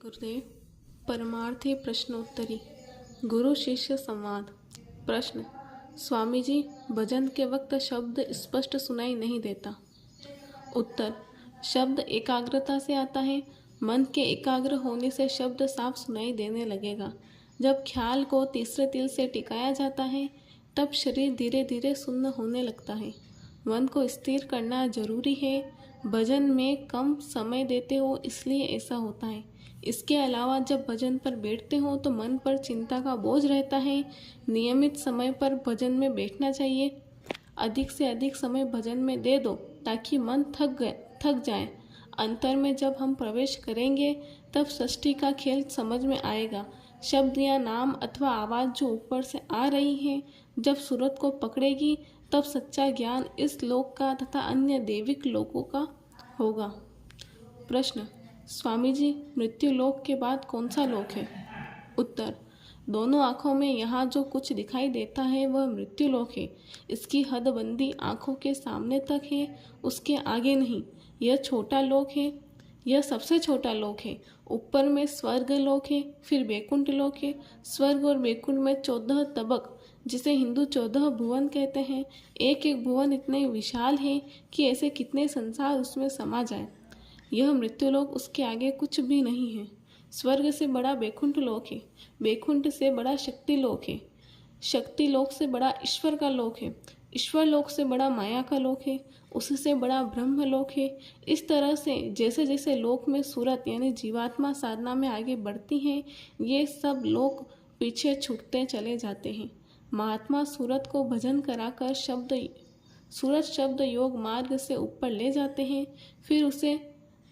गुरुदेव, परमार्थी प्रश्नोत्तरी, गुरु शिष्य संवाद। प्रश्न: स्वामी जी, भजन के वक्त शब्द स्पष्ट सुनाई नहीं देता। उत्तर: शब्द एकाग्रता से आता है। मन के एकाग्र होने से शब्द साफ सुनाई देने लगेगा। जब ख्याल को तीसरे तिल से टिकाया जाता है तब शरीर धीरे धीरे सुन्न होने लगता है। मन को स्थिर करना जरूरी है। भजन में कम समय देते हो इसलिए ऐसा होता है। इसके अलावा जब भजन पर बैठते हो तो मन पर चिंता का बोझ रहता है। नियमित समय पर भजन में बैठना चाहिए। अधिक से अधिक समय भजन में दे दो ताकि मन थक जाए। अंतर में जब हम प्रवेश करेंगे तब सृष्टि का खेल समझ में आएगा। शब्द या नाम अथवा आवाज़ जो ऊपर से आ रही है जब सूरत को पकड़ेगी तब सच्चा ज्ञान इस लोक का तथा अन्य दैविक लोकों का होगा। प्रश्न: स्वामी जी, मृत्यु लोक के बाद कौन सा लोक है? उत्तर: दोनों आँखों में यहाँ जो कुछ दिखाई देता है वह मृत्यु लोक है। इसकी हदबंदी आँखों के सामने तक है, उसके आगे नहीं। यह छोटा लोक है, यह सबसे छोटा लोक है। ऊपर में स्वर्ग लोक है, फिर बैकुंठ लोक है। स्वर्ग और बैकुंठ में 14 तबक, जिसे हिंदू 14 भुवन कहते हैं। एक एक भुवन इतने विशाल है कि ऐसे कितने संसार उसमें समा जाए। यह मृत्युलोक उसके आगे कुछ भी नहीं है। स्वर्ग से बड़ा बैकुंठ लोक है, बैकुंठ से बड़ा शक्ति लोक है, शक्ति लोक से बड़ा ईश्वर का लोक है, ईश्वर लोक से बड़ा माया का लोक है, उससे बड़ा ब्रह्म लोक है। इस तरह से जैसे जैसे लोक में सूरत यानी जीवात्मा साधना में आगे बढ़ती हैं, ये सब लोक पीछे छूटते चले जाते हैं। महात्मा सूरत को भजन कराकर सूरत शब्द योग मार्ग से ऊपर ले जाते हैं। फिर उसे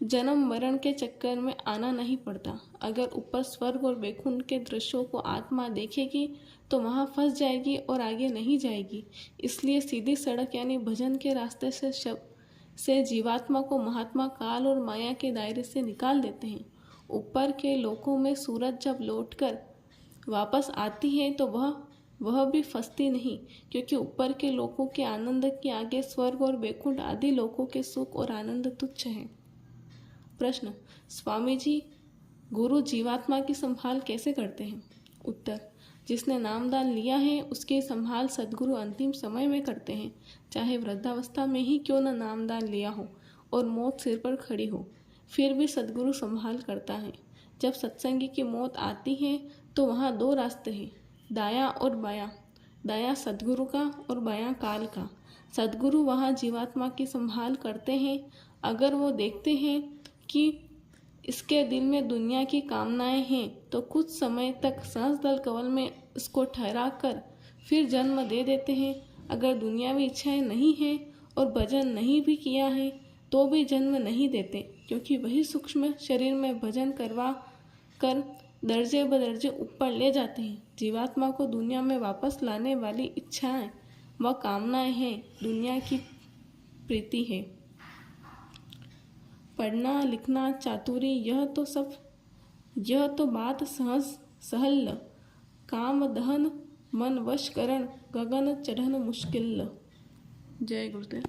जन्म मरण के चक्कर में आना नहीं पड़ता। अगर ऊपर स्वर्ग और बैकुंठ के दृश्यों को आत्मा देखेगी तो वहाँ फंस जाएगी और आगे नहीं जाएगी। इसलिए सीधी सड़क यानी भजन के रास्ते से जीवात्मा को महात्मा काल और माया के दायरे से निकाल देते हैं। ऊपर के लोकों में सूरत जब लौटकर वापस आती है तो वह भी फंसती नहीं, क्योंकि ऊपर के लोकों के आनंद के आगे स्वर्ग और बैकुंठ आदि लोकों के सुख और आनंद तुच्छ हैं। प्रश्न: स्वामी जी, गुरु जीवात्मा की संभाल कैसे करते हैं? उत्तर: जिसने नामदान लिया है उसकी संभाल सद्गुरु अंतिम समय में करते हैं। चाहे वृद्धावस्था में ही क्यों न नामदान लिया हो और मौत सिर पर खड़ी हो, फिर भी सद्गुरु संभाल करता है। जब सत्संगी की मौत आती है तो वहाँ 2 रास्ते हैं, दाया और बायां। दाया सद्गुरु का और बायां काल का। सद्गुरु वहाँ जीवात्मा की संभाल करते हैं। अगर वो देखते हैं कि इसके दिल में दुनिया की कामनाएं हैं तो कुछ समय तक सहस्त्रदल कवल में इसको ठहरा कर फिर जन्म दे देते हैं। अगर दुनियावी इच्छाएं नहीं हैं और भजन नहीं भी किया है तो भी जन्म नहीं देते, क्योंकि वही सूक्ष्म शरीर में भजन करवा कर दर्जे बदर्जे ऊपर ले जाते हैं। जीवात्मा को दुनिया में वापस लाने वाली इच्छाएं व कामनाएं हैं, दुनिया की प्रीति है। पढ़ना लिखना चातुरी यह तो बात सहल। काम दहन मन वश करण, गगन चढ़न मुश्किल। जय गुरुदेव।